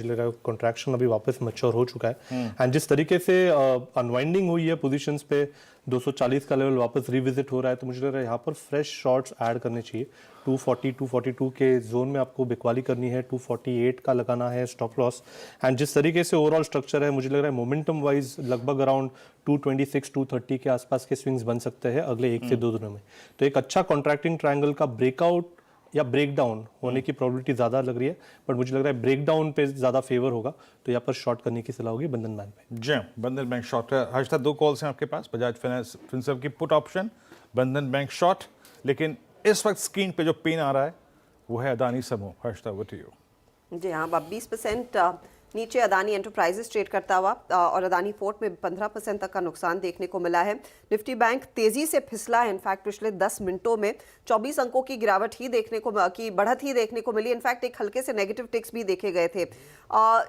Contraction अभी वापस mature हो चुका है एंड जिस तरीके से अनवाइंडिंग हुई है पोजीशंस पे 240 का लेवल वापस रिविजिट हो रहा है, तो मुझे लग रहा है यहाँ पर फ्रेश शॉट्स ऐड करने चाहिए। 240 242 के जोन में आपको बिकवाली करनी है, 248 का लगाना है स्टॉप लॉस। एंड जिस तरीके से ओवरऑल स्ट्रक्चर है, मुझे लग रहा है मोमेंटम वाइज लगभग अराउंड 226 230 के आसपास के स्विंग्स बन सकते हैं अगले 1 से 2 दिनों में। तो एक अच्छा कॉन्ट्रैक्टिंग ट्रायंगल का ब्रेकआउट या ब्रेक डाउन होने की प्रोबेबिलिटी ज़्यादा लग रही है, बट मुझे लग रहा है ब्रेक डाउन पे ज़्यादा फेवर होगा, तो यहाँ पर शॉर्ट करने की सलाह होगी बंधन बैंक पे। जी, बंधन बैंक शॉर्ट है। हर्षदा, 2 कॉल्स हैं आपके पास, बजाज फाइनेंस फिनसर्व की पुट ऑप्शन, बंधन बैंक शॉर्ट। लेकिन इस वक्त स्क्रीन पे जो पिन आ रहा है वो है अदानी समूह। हर्षदा, वो टू यू। जी हाँ, अब 20% नीचे अदानी एंटरप्राइजेस ट्रेड करता हुआ और अदानी पोर्ट में 15% तक का नुकसान देखने को मिला है। निफ्टी बैंक तेजी से फिसला है। इनफैक्ट पिछले 10 मिनटों में 24 अंकों की गिरावट ही बढ़त ही देखने को मिली। इनफैक्ट एक हल्के से नेगेटिव टिक्स भी देखे गए थे।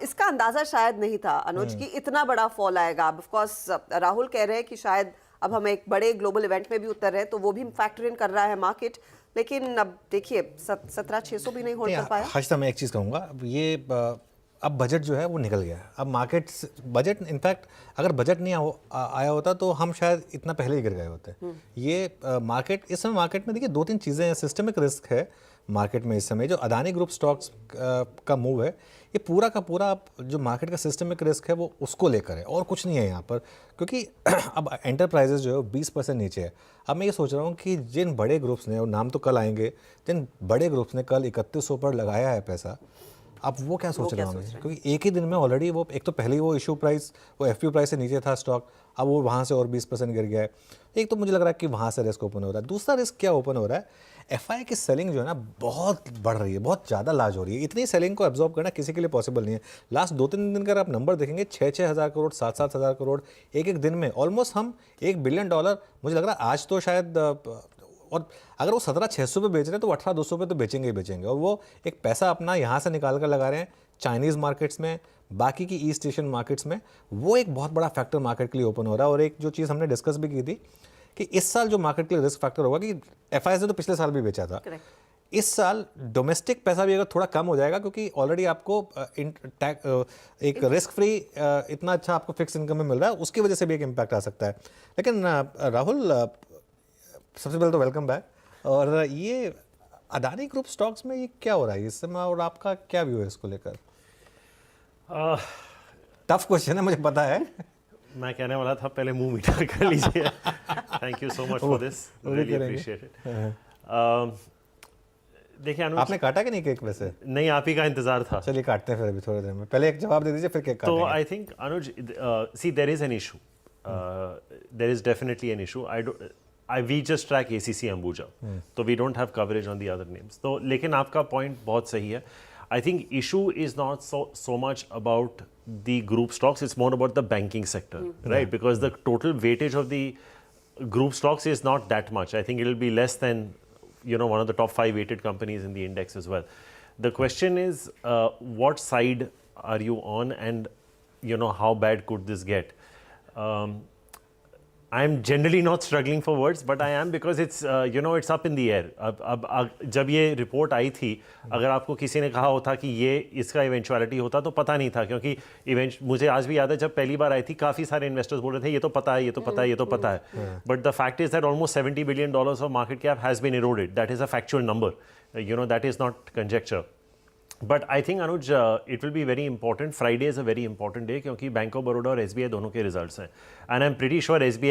इसका अंदाजा शायद नहीं था अनुज कि इतना बड़ा फॉल आएगा। ऑफ कोर्स राहुल कह रहे हैं कि शायद अब हम एक बड़े ग्लोबल इवेंट में भी उतर रहे हैं, तो वो भी फैक्टर इन कर रहा है मार्केट। लेकिन अब देखिए 17,600 भी नहीं होल्ड कर पाया। हर्षदा, मैं एक चीज़ कहूँगा, अब ये अब बजट जो है वो निकल गया है। अब मार्केट बजट, इनफैक्ट अगर बजट नहीं आया होता तो हम शायद इतना पहले ही गिर गए होते। ये मार्केट इस समय, मार्केट में देखिए 2-3 चीज़ें हैं। सिस्टमिक रिस्क है मार्केट में इस समय। जो अदानी ग्रुप स्टॉक्स का मूव है, ये पूरा का पूरा जो मार्केट का सिस्टमिक रिस्क है वो उसको लेकर है, और कुछ नहीं है यहाँ पर। क्योंकि अब एंटरप्राइजेज जो है 20% नीचे है। अब मैं ये सोच रहा हूँ कि जिन बड़े ग्रुप्स ने, और नाम तो कल आएंगे, जिन बड़े ग्रुप्स ने कल 3100 पर लगाया है पैसा, अब वो क्या सोच रहे होंगे? क्योंकि एक ही दिन में ऑलरेडी वो, एक तो पहले ही वो इशू प्राइस, वो एफपीओ प्राइस से नीचे था स्टॉक, अब वो वहाँ से और 20% गिर गया है। एक तो मुझे लग रहा है कि वहाँ से रिस्क ओपन हो रहा है। दूसरा रिस्क क्या ओपन हो रहा है, एफआई की सेलिंग जो है ना बहुत बढ़ रही है, बहुत ज़्यादा लार्ज हो रही है। इतनी सेलिंग को एब्जॉर्ब करना किसी के लिए पॉसिबल नहीं है। लास्ट 2-3 दिन का आप नंबर देखेंगे, 6-6 हज़ार करोड़, 7-7 हज़ार करोड़ एक दिन में। ऑलमोस्ट हम $1 बिलियन, मुझे लग रहा है आज तो शायद, और अगर वो 17,600 पे बेच रहे हैं तो 18,200 पे तो बेचेंगे ही बेचेंगे। और वो एक पैसा अपना यहाँ से निकाल कर लगा रहे हैं चाइनीज़ मार्केट्स में, बाकी की ईस्ट एशियन मार्केट्स में। वो एक बहुत बड़ा फैक्टर मार्केट के लिए ओपन हो रहा है। और एक जो चीज़ हमने डिस्कस भी की थी कि इस साल जो मार्केट के लिए रिस्क फैक्टर होगा, कि एफआईएस ने तो पिछले साल भी बेचा था, इस साल डोमेस्टिक पैसा भी अगर थोड़ा कम हो जाएगा, क्योंकि ऑलरेडी आपको एक रिस्क फ्री इतना अच्छा आपको फिक्स इनकम में मिल रहा है, उसकी वजह से भी एक इम्पैक्ट आ सकता है। लेकिन राहुल, सबसे पहले तो वेलकम बैक। और ये अदानी ग्रुप स्टॉक्स में ये क्या हो रहा है इस समय, और आपका क्या व्यू है इसको लेकर? टफ क्वेश्चन है, मुझे पता है। मैं कहने वाला था पहले मुंह मीठा कर लीजिए। Thank you so much for this, really appreciate it. देखिए अनुज, आपने काटा कि नहीं केक वैसे? नहीं, आप ही का इंतजार था। चलिए काटते हैं फिर अभी थोड़ी देर में। पहले एक जवाब दे दीजिए, फिर केक काटेंगे। तो I think Anuj, see there is an issue, there is definitely an issue. We just track ACC Ambuja, so we don't have coverage on the other names. तो लेकिन आपका point बहुत सही है. I think issue is not so much about the group stocks, it's more about the banking sector, right? Because the total weightage of the group stocks is not that much. I think it will be less than, one of the top 5 weighted companies in the index as well. The question is, what side are you on, and how bad could this get? I am generally not struggling for words, but I am, because it's it's up in the air. अब जब ये report आई थी, अगर आपको किसी ने कहा होता कि ये इसका इवेंचुअलिटी होता तो पता नहीं था, क्योंकि मुझे आज भी याद है जब पहली बार आई थी, काफ़ी सारे इन्वेस्टर्स बोल रहे थे ये तो पता है, ये तो पता है, ये तो पता है। But the fact is that almost $70 billion of market cap has been eroded. That is a factual number, that is not conjecture. But I think Anuj, it will be very important. Friday is a very important day, क्योंकि bank of Baroda और SBI दोनों के results हैं, and I'm pretty sure SBI